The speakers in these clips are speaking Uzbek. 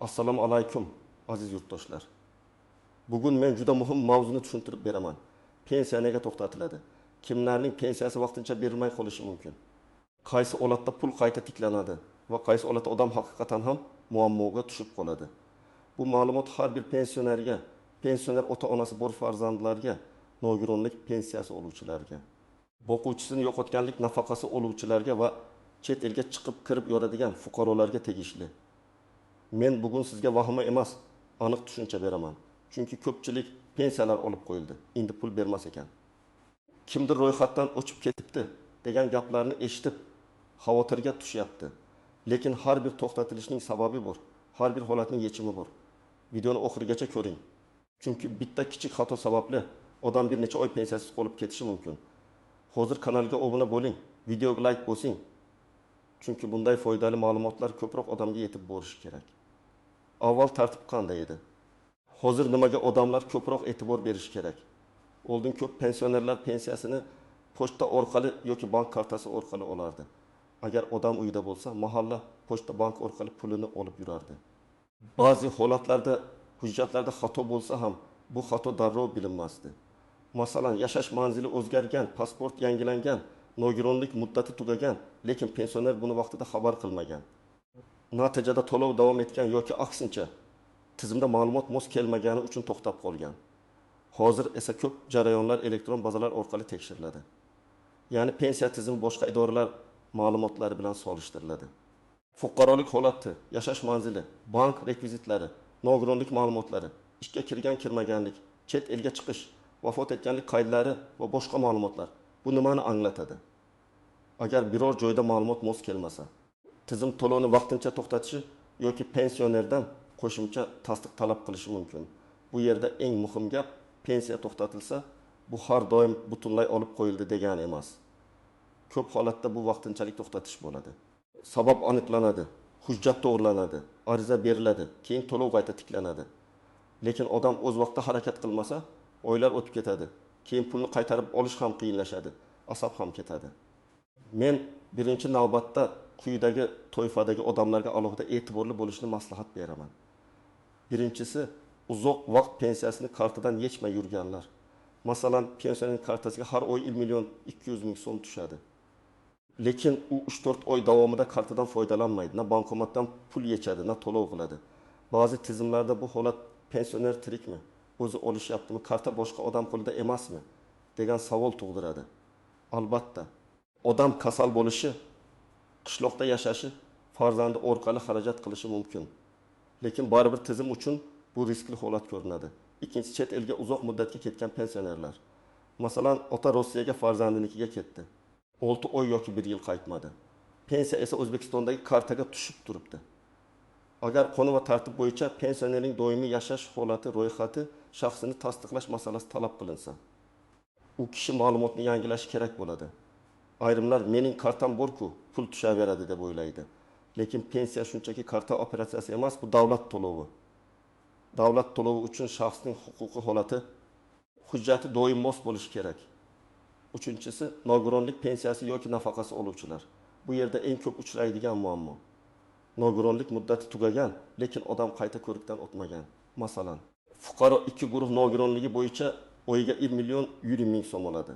Assalomu alaykum aziz yurtdoshlar. Bugun men juda muhim mavzuni tushuntirib beraman. Pensiya nega to'xtatiladi? Kimlarning pensiyasi vaqtincha berilmay qolishi mumkin? Qaysi holatda pul qayta tiklanadi va qaysi holatda odam haqiqatan ham muammoga tushib qoladi? Bu ma'lumot har bir pensionerga, pensioner ota-onasi bor farzandlarga, nogironlik pensiyasi oluvchilarga, boquvchisini yo'qotganlik nafaqasi oluvchilarga va chet elga chiqib kirib yoradigan fuqarolarga tegishli. Men bugun sizga vahima emas, aniq tushuncha beraman. Chunki ko'pchilik pensiyalar olib qo'yildi, endi pul bermas ekan. Kimdir ro'yxatdan o'chib ketibdi degan gaplarni eshitib xavotirga tushyapti. Lekin har bir to'xtatilishning sababi bor, har bir holatning yechimi bor. Videoni oxirigacha ko'ring. Chunki bitta kichik xato sababli odam bir necha oy pensiyasiz qolib ketishi mumkin. Hozir kanalga obuna bo'ling, videoga like bosing. Chunki bunday foydali ma'lumotlar ko'proq odamga yetib borishi kerak. Avval tartib qanday edi? Hozir nimaga odamlar ko'proq e'tibor berish kerak? Oldin ko'p pensionerlar pensiyasini pochta orqali yoki bank kartasi orqali olardi. Agar odam uyda bo'lsa, mahalla pochta bank orqali pulini olib yurardi. Ba'zi holatlarda hujjatlarda xato bo'lsa ham bu xato darrov bilinmasdi. Masalan, yashash manzili o'zgargan, pasport yangilangan, nogironlik muddati tugagan, lekin pensioner buni vaqtida xabar qilmagan. Natijada to'lov davom etgan yoki aksincha tizimda ma'lumot mos kelmagani uchun to'xtab qolgan. Hozir esa ko'p jarayonlar elektron bazalar orqali tekshiriladi. Ya'ni pensiya tizimi boshqa idoralar ma'lumotlari bilan solishtiriladi. Fuqarolik holati, yashash manzili, bank rekvizitlari, nogironlik ma'lumotlari, ishga kirgan-kirmaganlik, chet elga chiqish, vafot etganlik qaydlari va boshqa ma'lumotlar bu nimani anglatadi? Agar biror joyda ma'lumot mos kelmasa, tizim to'lovni vaqtincha to'xtatishi yoki pensionerdan qo'shimcha tasdiq talab qilishi mumkin. Bu yerda eng muhim gap, pensiya to'xtatilsa, bu har doim butunlay olib qo'yildi degani emas. Ko'p holatda bu vaqtinchalik to'xtatish bo'ladi. Sabab aniqlanadi, hujjat to'g'rilanadi, ariza beriladi, keyin to'lov qayta tiklanadi. Lekin odam o'z vaqtida harakat qilmasa, oylar o'tib ketadi. Keyin pulni qaytarib olish ham qiyinlashadi, asab ham ketadi. Men birinchi navbatda quyidagi toifadagi odamlarga alohida e'tiborli bo'lishni maslahat beraman. Birinchisi, uzoq vaqt pensiyasini kartadan yechmay yurganlar. Masalan, pensioner kartasiga har oy 1.200.000 so'm tushadi. Lekin u 3-4 oy davomida kartadan foydalanmaydi, na bankomatdan pul yechadi, na to'lov qiladi. Ba'zi tizimlarda bu holat pensioner tirikmi, o'zi olishyaptimi, karta boshqa odam qo'lida emasmi degan savol tug'diradi. Albatta, odam kasal bo'lishi, qishloqda yashashi, farzandi orqali xarajat qilishi mumkin. Lekin baribir tizim uchun bu riskli holat ko'rinadi. Ikkinchi, chet elga uzoq muddatga ketgan pensionerlar. Masalan, ota Rossiyaga farzandinikiga ketdi. 6 oy yoki 1 yil qaytmadi. Pensiya esa O'zbekistondagi kartaga tushib turibdi. Agar qonun va tartib bo'yicha pensionerning doimiy yashash holati ro'yxati shaxsini tasdiqlash masalasi talab qilinsa, u kishi ma'lumotni yangilashi kerak bo'ladi. Ayrimlar mening kartam bor-ku, pul tushaveradi deb o'ylaydi. Lekin pensiya shunchaki karta operatsiyasi emas, bu davlat to'lovi. Davlat to'lovi uchun shaxsning huquqiy holati, hujjati doim mos bo'lishi kerak. Uchinchisi, nogironlik pensiyasi yoki nafaqasi oluvchilar. Bu yerda eng ko'p uchraydigan muammo. Nogironlik muddati tugagan, lekin odam qayta ko'rikdan o'tmagan. Masalan, fuqaro 2 guruh nogironligi bo'yicha oyiga 1.100.000 so'm oladi.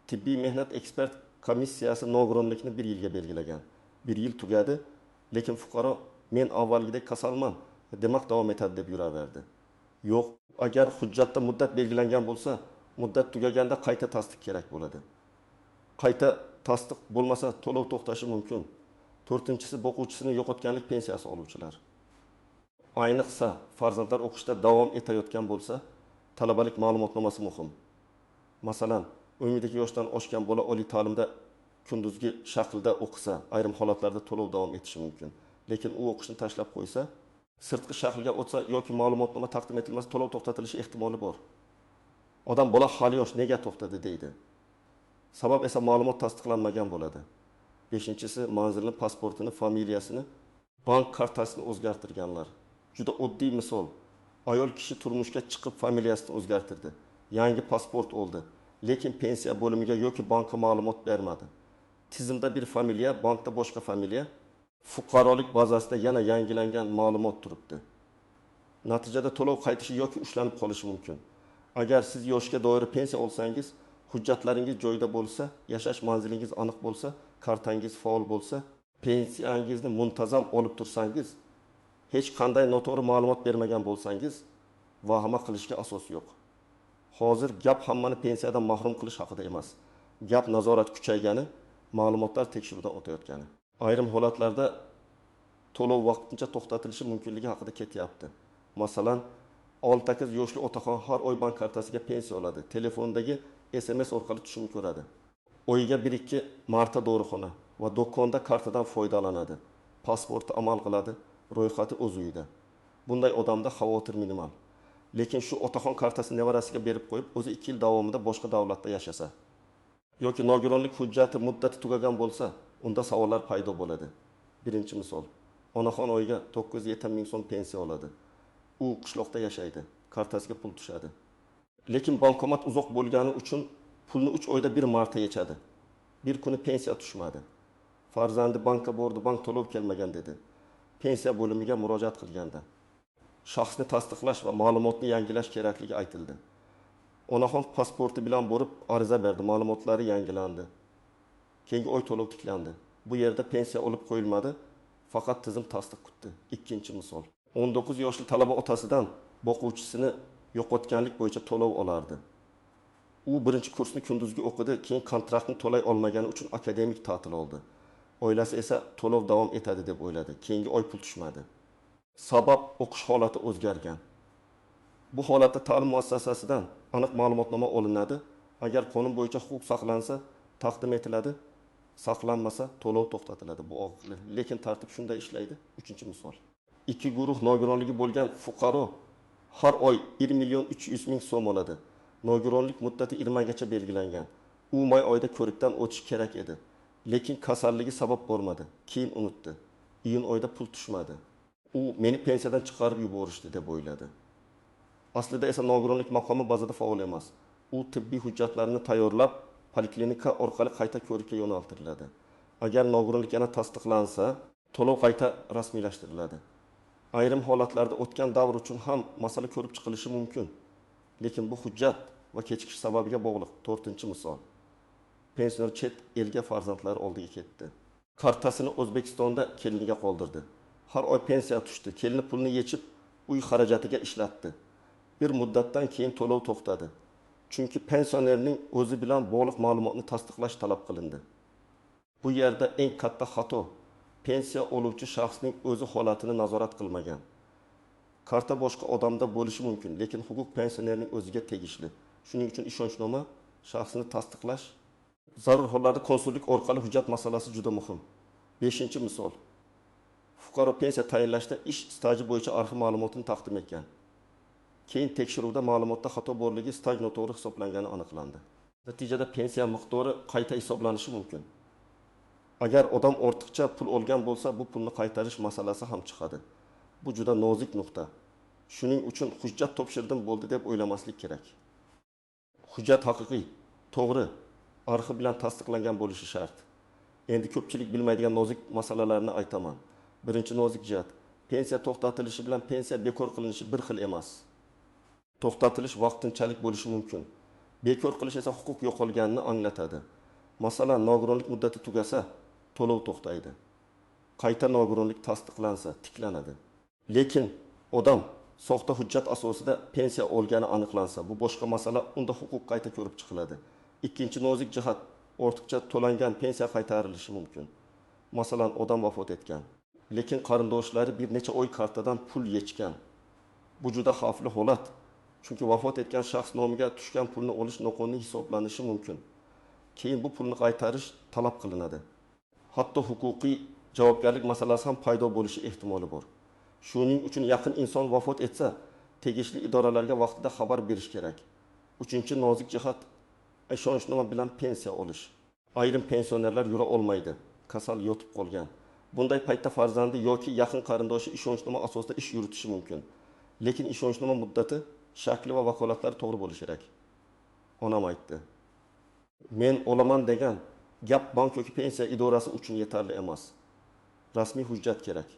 Tibbiy mehnat ekspert komissiyasi nogironlikni 1 yilga belgilagan. 1 yil tugadi, lekin fuqaro men avvalgidek kasalman, demak davom etadi deb yuraverdi. Yo'q, agar hujjatda muddat belgilangan bo'lsa, muddat tugaganda qayta tasdiq kerak bo'ladi. Qayta tasdiq bo'lmasa to'lov to'xtashi mumkin. To'rtinchisi, boquvchisini yo'qotganlik pensiyasi oluvchilar. Ayniqsa, farzandlar o'qishda davom etayotgan bo'lsa, talabalik ma'lumotnomasi muhim. Masalan, 12 yoshdan oshgan bola oliy ta'limda kunduzgi shaklda o'qisa, ayrim holatlarda to'lov davom etishi mumkin. Lekin u o'qishni tashlab qo'ysa, sirtqi shaklga o'tsa yoki ma'lumotnoma taqdim etilmasa, to'lov to'xtatilishi ehtimoli bor. Odam bola hali yosh, nega to'xtadi deydi. Sabab esa ma'lumot tasdiqlanmagan bo'ladi. Beshinchisi, manzilni, pasportini, familiyasini, bank kartasini o'zgartirganlar. Juda oddiy misol. Ayol kishi turmushga chiqib familiyasini o'zgartirdi. Yangi pasport oldi. Lekin pensiya bo'limiga yoki bankka ma'lumot bermadi. Tizimda bir familiya, bankda boshqa familiya. Fuqarolik bazasida yana yangilangan ma'lumot turibdi. Natijada to'lov qaytishi yoki ushlanib qolishi mumkin. Agar siz yoshga doir pensiya olsangiz, hujjatlaringiz joyida bo'lsa, yashash manzilingiz aniq bo'lsa, kartangiz faol bo'lsa, pensiyangizni muntazam olib tursangiz, hech qanday noto'g'ri ma'lumot bermagan bo'lsangiz, vahima qilishga asos yo'q. Hozir gap hammani pensiyadan mahrum qilish haqida emas. Gap nazorat kuchaygani, ma'lumotlar tekshiruvdan o'tayotgani. Ayrim holatlarda to'lov vaqtincha to'xtatilishi mumkinligi haqida ketyapti. Masalan, 8 yoshli otaxon har oy bank kartasiga pensiya oladi. Telefondagi SMS orqali tushum ko'radi. Oyiga 1-2 marta dorixona va do'konda kartadan foydalanadi. Pasporti amal qiladi, ro'yxati o'z uyida. Bunday odamda xavotir minimal. Lekin shu otaxon kartasini nevarasiga berib qo'yib, o'zi 2 yil davomida boshqa davlatda yashasa yoki nogironlik hujjati muddati tugagan bo'lsa, unda savollar paydo bo'ladi. Birinchi misol, onaxon oyiga 970 ming so'm pensiya oladi. U qishloqda yashaydi, kartasiga pul tushadi. Lekin bankomat uzoq bo'lgani uchun pulni 3 oyda bir marta yechadi. Bir kuni pensiya tushmadi. Farzandi bankka bordi, bank to'lov kelmagan dedi. Pensiya bo'limiga murojaat qilganda shaxsni tasdiqlash va ma'lumotni yangilash kerakligi aytildi. Onaxon pasporti bilan borib ariza berdi, ma'lumotlari yangilandi. Keyingi oy to'lov tiklandi. Bu yerda pensiya olib qo'yilmadi, faqat tizim tasdiq kutdi. Ikkinchi misol. 19 yoshli talaba otasidan boquvchisini yo'qotganlik bo'yicha to'lov olardi. U birinchi kursni kunduzgi o'qidi, keyin kontraktni to'lay olmagani uchun akademik ta'til oldi. Oilasi esa to'lov davom etadi deb o'yladi. Keyingi oy pul tushmadi. Sabab o'qish holati o'zgargan. Bu holatda ta'lim muassasasidan aniq ma'lumotnoma olinadi. Agar qonun bo'yicha huquq saqlansa, taqdim etiladi. Saqlanmasa, to'lov to'xtatiladi. Bu og'irlik. Lekin tartib shunday ishlaydi. Uchinchi misol. 2 guruh nogironligi bo'lgan fuqaro har oy 1 million 300 ming so'm oladi. Nogironlik muddati 20 gacha belgilangan. U may oyda ko'rikdan o'tish kerak edi. Lekin kasalligi sabab bo'lmadi. Keyin unutdi. Iyun oyda pul tushmadi. U meni pensiyadan chiqarib yuborishdi deb o'yladi. Aslida esa nogironlik maqomi bazada faol emas. U tibbiy hujjatlarini tayyorlab, poliklinika orqali qayta ko'rikka yo'naltiriladi. Agar nogironlik yana tasdiqlansa, to'lov qayta rasmiylashtiriladi. Ayrim holatlarda o'tgan davr uchun ham masala ko'rib chiqilishi mumkin. Lekin bu hujjat va kechikish sababiga bog'liq. 4-misol. Pensioner chet elga farzandlari oldiga ketdi. Kartasini O'zbekistonda keliniga qoldirdi. Har oy pensiya tushdi. Kelini pulni yechib, uy xarajatiga ishlatdi. Bir muddatdan keyin to'lov to'xtadi. Chunki pensionerning o'zi bilan bog'liq ma'lumotni tasdiqlash talab qilindi. Bu yerda eng katta xato pensiya oluvchi shaxsning o'zi holatini nazorat qilmagan. Karta boshqa odamda bo'lishi mumkin, lekin huquq pensionerning o'ziga tegishli. Shuning uchun ishonchnoma, shaxsni tasdiqlash, zarur hollarda konsullik orqali hujjat masalasi juda muhim. 5-misol. Fuqaro pensiya tayinlashda ish staji bo'yicha arxiv ma'lumotini taqdim etgan. Keyin tekshiruvda ma'lumotda xato borligi, staj noto'g'ri hisoblangani aniqlandi. Natijada pensiya miqdori qayta hisoblanishi mumkin. Agar odam ortiqcha pul olgan bo'lsa, bu pulni qaytarish masalasi ham chiqadi. Bu juda nozik nuqta. Shuning uchun hujjat topshirdim bo'ldi deb o'ylamaslik kerak. Hujjat haqiqiy, to'g'ri, arxiv bilan tasdiqlangan bo'lishi shart. Endi ko'pchilik bilmaydigan nozik masalalarni aytaman. Birinchi nozik jihat, pensiya to'xtatilishi bilan pensiya bekor qilinishi bir xil emas. To'xtatilish vaqtinchalik bo'lishi mumkin. Bekor qilish esa huquq yo'qolganini anglatadi. Masalan, nogironlik muddati tugasa, to'lov to'xtaydi. Qayta nogironlik tasdiqlansa, tiklanadi. Lekin odam soxta hujjat asosida pensiya olgani aniqlansa, bu boshqa masala, unda huquq qayta ko'rib chiqiladi. Ikkinchi nozik jihat, ortiqcha to'langan pensiya qaytarilishi mumkin. Masalan, odam vafot etgan, lekin qarindoshlari bir necha oy kartadan pul yechgan. Bu juda xavfli holat. Chunki vafot etgan shaxs nomiga tushgan pulni olish noqonuniy hisoblanishi mumkin. Keyin bu pulni qaytarish talab qilinadi. Hatto huquqiy javobgarlik masalasi ham paydo bo'lishi ehtimoli bor. Shuning uchun yaqin inson vafot etsa, tegishli idoralarga vaqtida xabar berish kerak. 3-nozik jihat, ishonchnoma bilan pensiya olish. Ayrim pensionerlar yura olmaydi, kasal yotib qolgan. Bunday paytda farzandi yoki yaqin qarindoshi ishonchnoma asosida ish yuritishi mumkin. Lekin ishonchnoma muddati, shakli va vakolatlari to'g'ri bo'lishi kerak. Onam aytdi. Men olaman degan gap bank yoki pensiya idorasi uchun yetarli emas. rasmiy hujjat kerak.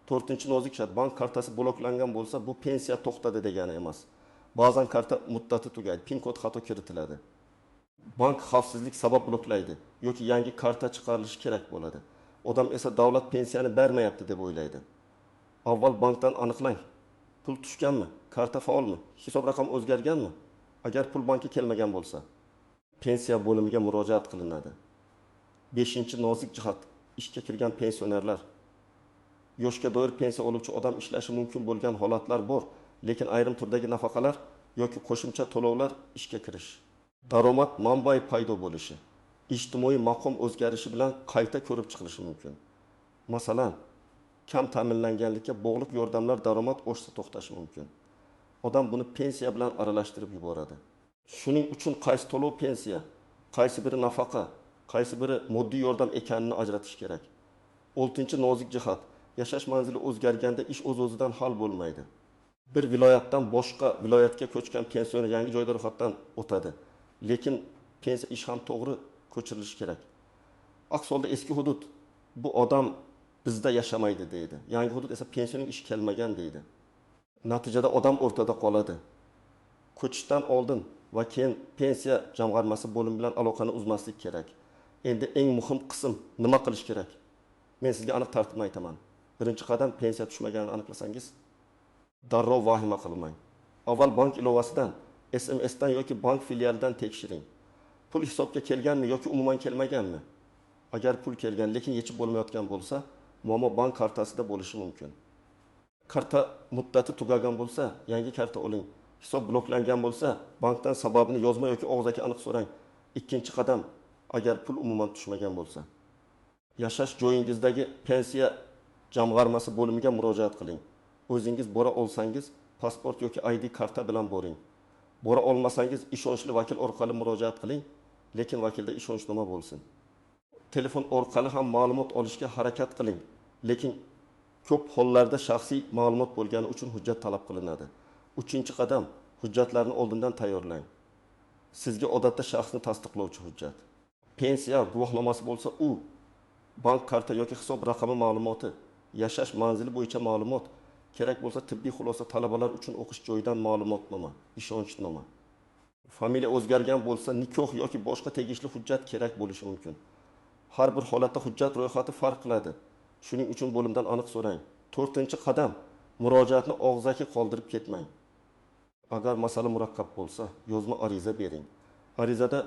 4-nozik shart, bank kartasi bloklangan bo'lsa, bu pensiya to'xtadi degani emas. Ba'zan karta muddati tugaydi, pin kod xato kiritiladi. Bank xavfsizlik sabab bloklaydi yoki yangi karta chiqarilishi kerak bo'ladi. Odam esa davlat pensiyani bermayapti deb o'ylaydi. Avval bankdan aniqlang. Pul tushganmi? Karta faolmi? Hisob raqami o'zgarganmi? Agar pul bankka kelmagan bo'lsa, pensiya bo'limiga murojaat qilinadi. 5-nozik jihat, ishga kirgan pensionerlar. Yoshga doir pensiya oluvchi odam ishlashi mumkin bo'lgan holatlar bor, lekin ayrim turdagi nafaqalar yoki qo'shimcha to'lovlar ishga kirish. Daromad manbai paydo bo'lishi, ijtimoiy maqom o'zgarishi bilan qayta ko'rib chiqilishi mumkin. Masalan, kam ta'minlanganlikka bog'liq yordamlar daromad oshsa to'xtashi mumkin. Odam buni pensiya bilan aralashtirib yuboradi. Shuning uchun qaysi to'lov pensiya, qaysi biri nafaqa, qaysi biri moddiy yordam ekanini ajratish kerak. 6-nozik jihat, yashash manzili o'zgarganda ish o'z-o'zidan hal bo'lmaydi. Bir viloyatdan boshqa viloyatga ko'chgan pensioner yangi joyda ro'yxatdan o'tadi. Lekin pensiya ish ham to'g'ri ko'chirilishi kerak. Aks holda eski hudud bu odam bizda yashamaydi deydi. Yangi hudud esa pensioning ish kelmagan deydi. Natijada odam o'rtada qoladi. Ko'chishdan oldin va keyin pensiya jamg'armasi bo'limi bilan aloqani uzmaslik kerak. Endi eng muhim qism nima qilish kerak? Men sizga aniq tartibni aytaman. Birinchi qadam pensiya tushmaganini aniqlasangiz, darrov vahima qilmang. Avval bank ilovasidan, SMS dan yoki bank filialidan tekshiring. Pul hisobga kelganmi yoki umuman kelmaganmi? Agar pul kelgan lekin yechib bo'lmayotgan bo'lsa, muammo bank kartasida bo'lishi mumkin. Karta muddati tugagan bo'lsa, yangi karta oling. Hisob bloklangan bo'lsa, bankdan sababini yozma yoki og'zaki aniq so'rang. Ikkinchi qadam, agar pul umuman tushmagan bo'lsa, yashash joyingizdagi pensiya jamg'armasi bo'limiga murojaat qiling. O'zingiz bora olsangiz, pasport yoki ID karta bilan boring. Bora olmasangiz, ishonchli vakil orqali murojaat qiling, lekin vakilda ishonchnoma bo'lsin. Telefon orqali ham ma'lumot olishga harakat qiling, lekin ko'p hollarda shaxsiy ma'lumot bo'lgani uchun hujjat talab qilinadi. 3-qadam, hujjatlarni oldindan tayyorlang. Sizga odatda shaxsni tasdiqlovchi hujjat. Pensiya guvohnomasi bo'lsa, u bank karta yoki hisob raqami ma'lumoti, yashash manzili bo'yicha ma'lumot, kerak bo'lsa tibbiy xulosa, talabalar uchun o'qish joyidan ma'lumotnoma, ishonchnoma. Familiya o'zgargan bo'lsa, nikoh yoki boshqa tegishli hujjat kerak bo'lishi mumkin. Har bir holatda hujjat ro'yxati farq qiladi. Shuning uchun bo'limdan aniq so'rang. 4-qadam, murojaatni og'zaki qoldirib ketmang. Agar masala murakkab bo'lsa, yozma ariza bering. Arizada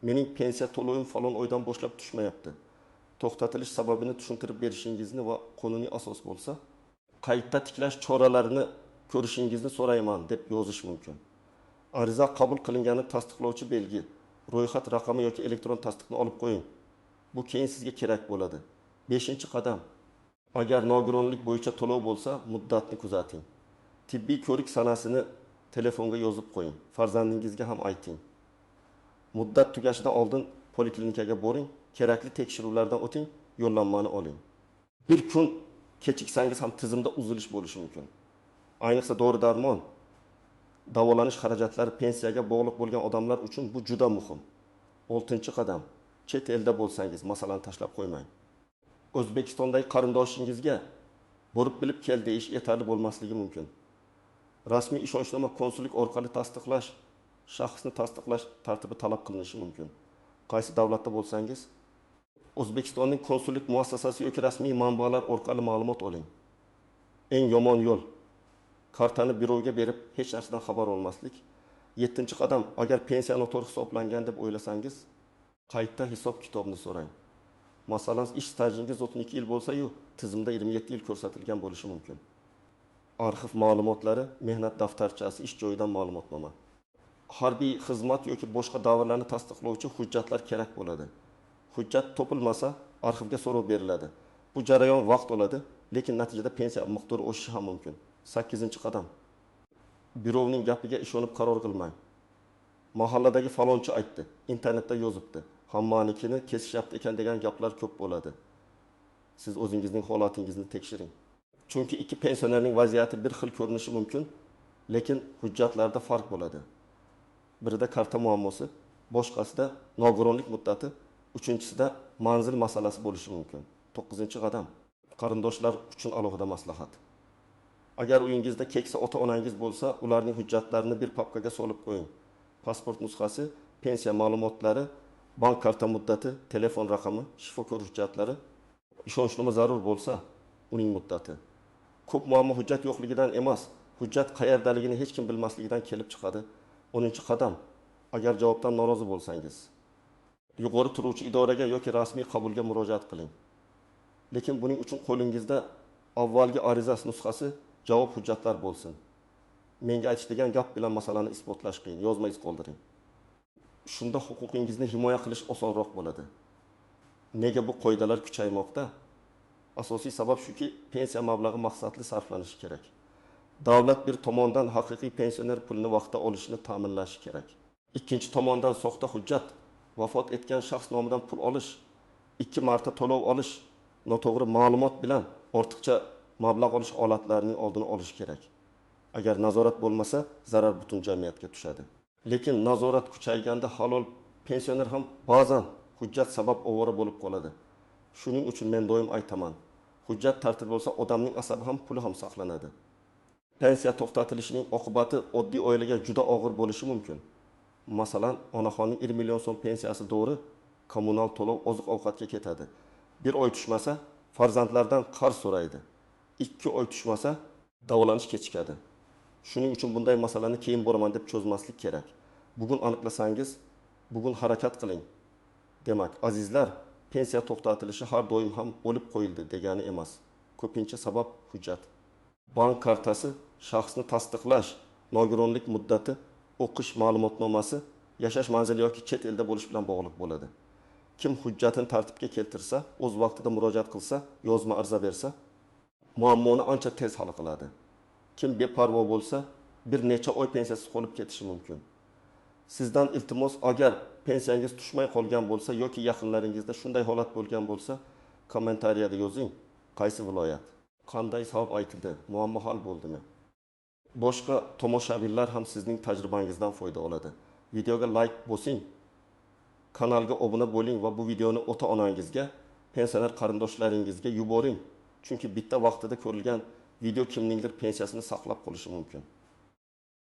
mening pensiya to'lovim falon oydan boshlab tushmayapti. To'xtatilish sababini tushuntirib berishingizni va qonuniy asos bo'lsa, qayta tiklash choralarini ko'rishingizni so'rayman deb yozish mumkin. Ariza qabul qilinganini tasdiqlovchi belgi, ro'yxat raqami yoki elektron tasdiqni olib qo'ying. Bu keyin sizga kerak bo'ladi. 5-qadam. Agar nogironlik bo'yicha to'lov bo'lsa, muddatni kuzating. Tibbiy ko'rik sanasini telefonga yozib qo'ying. Farzandingizga ham ayting. Muddat tugashidan oldin poliklinikaga boring, kerakli tekshiruvlardan o'ting, yo'llanmani oling. Bir kun kechiksangiz ham tizimda uzilish bo'lishi mumkin. Ayniqsa dori-darmon, davolanish xarajatlari pensiyaga bog'liq bo'lgan odamlar uchun bu juda muhim. 6-qadam. Chet elda bo'lsangiz, masalan, tashlab qo'ymang. O'zbekistondagi qarindoshingizga borib bilib kel deyish yetarli bo'lmasligi mumkin. Rasmiy ishonchnoma konsullik orqali tasdiqlash, shaxsni tasdiqlash tartibi talab qilinishi mumkin. Qaysi davlatda bo'lsangiz, O'zbekistonning konsullik muassasasi yoki rasmiy manbalar orqali ma'lumot oling. Eng yomon yo'l kartani byuroga berib hech narsadan xabar olmaslik. 7-qadam, agar pensiya noto'g'ri hisoblangan deb o'ylasangiz, qayta hisob kitobni so'rang. Masalan, ish stajingiz 32 yil bo'lsa-yu, tizimda 27 yil ko'rsatilgan bo'lishi mumkin. Arxiv ma'lumotlari, mehnat daftarchasi, ish joyidan ma'lumotnoma. Harbiy xizmat yoki boshqa davrlarni tasdiqlovchi hujjatlar kerak bo'ladi. Hujjat topilmasa, arxivga so'rov beriladi. Bu jarayon vaqt oladi, lekin natijada pensiya miqdori oshishi ham mumkin. 8-qadam. Byuroning gapiga ishonib qaror qilmang. Mahalladagi falonchi aytdi, internetda yozibdi, hammanikini kesishyapti ekan degan gaplar ko'p bo'ladi. Siz o'zingizning holatingizni tekshiring. Chunki ikki pensionerning vaziyati bir xil ko'rinishi mumkin, lekin hujjatlarda farq bo'ladi. Birida karta muammosi, boshqasida nogironlik muddati, uchinchisida manzil masalasi bo'lishi mumkin. 9-qadam. qarindoshlar uchun alohida maslahat. Agar uyingizda keksa ota-onangiz bo'lsa, ularning hujjatlarini bir papkaga solib qo'ying. Pasport nusxasi, pensiya ma'lumotlari, bank karta muddati, telefon raqami, shifokor hujjatlari, ishonchnoma zarur bo'lsa, uning muddati. Ko'p muammo hujjat yo'qligidan emas, hujjat qayerdaligini hech kim bilmasligidan kelib chiqadi. 10-qadam. Agar javobdan norozi bo'lsangiz, yuqori turuvchi idoraga yoki rasmiy qabulga murojaat qiling. Lekin buning uchun qo'lingizda avvalgi ariza nusxasi, javob hujjatlar bo'lsin. Menga aytish degan gap bilan masalani isbotlash qiyin, yozma iz qoldiring. Shunda huquqingizni himoya qilish osonroq bo'ladi. Nega bu qoidalar kuchaymoqda? Asosiy sabab shuki, pensiya mablag'i maqsadli sarflanishi kerak. Davlat bir tomondan haqiqiy pensioner pulini vaqtida olishini ta'minlashi kerak. Ikkinchi tomondan soxta hujjat, vafot etgan shaxs nomidan pul olish, 2 marta to'lov olish, noto'g'ri ma'lumot bilan ortiqcha mablag' olish holatlarining oldini olish kerak. Agar nazorat bo'lmasa, zarar butun jamiyatga tushadi. Lekin nazorat kuchayganda halol pensioner ham ba'zan hujjat sabab ovora bo'lib qoladi. Shuning uchun men doim aytaman, hujjat tartib bo'lsa, odamning asabi ham, puli ham saqlanadi. Pensiya to'xtatilishining oqibati oddiy oilaga juda og'ir bo'lishi mumkin. Masalan, onaxonning 1 million so'm pensiyasi doğru, kommunal to'lov, oziq-ovqatga ketadi. Bir oy tushmasa, farzandlardan qarz so'raydi. 2 oy tushmasa, davolanish kechikadi. Shuning uchun bunday masalani keyin boraman deb cho'zmaslik kerak. Bugun aniqlasangiz, bugun harakat qiling. Demak, azizlar, pensiya to'xtatilishi har doim ham o'lib qo'yildi degani emas. Ko'pincha sabab hujjat. Bank kartasi, shaxsni tasdiqlash, nogironlik muddati, o'qish ma'lumotnomasi, yashash manzili yoki chet elda bo'lish bilan bog'liq bo'ladi. Kim hujjatini tartibga keltirsa, o'z vaqtida murojaat qilsa, yozma arza bersa, muammoni ancha tez hal qiladi. Kim beparvo bo'lsa, bir necha oy pensiyasi qolib ketishi mumkin. Sizdan iltimos, agar pensiyangiz tushmay qolgan bo'lsa yoki yaqinlaringizda shunday holat bo'lgan bo'lsa, kommentariyada yozing. Qaysi viloyat? Qanday sabab aytildi? Muammo hal bo'ldimi? Boshqa tomoshabinlar ham sizning tajribangizdan foyda oladi. Videoga like bosing, kanalga obuna bo'ling va bu videoni ota-onangizga, pensioner qarindoshlaringizga yuboring. Chunki bitta vaqtida ko'rilgan video kimningdir pensiyasini saqlab qolishi mumkin.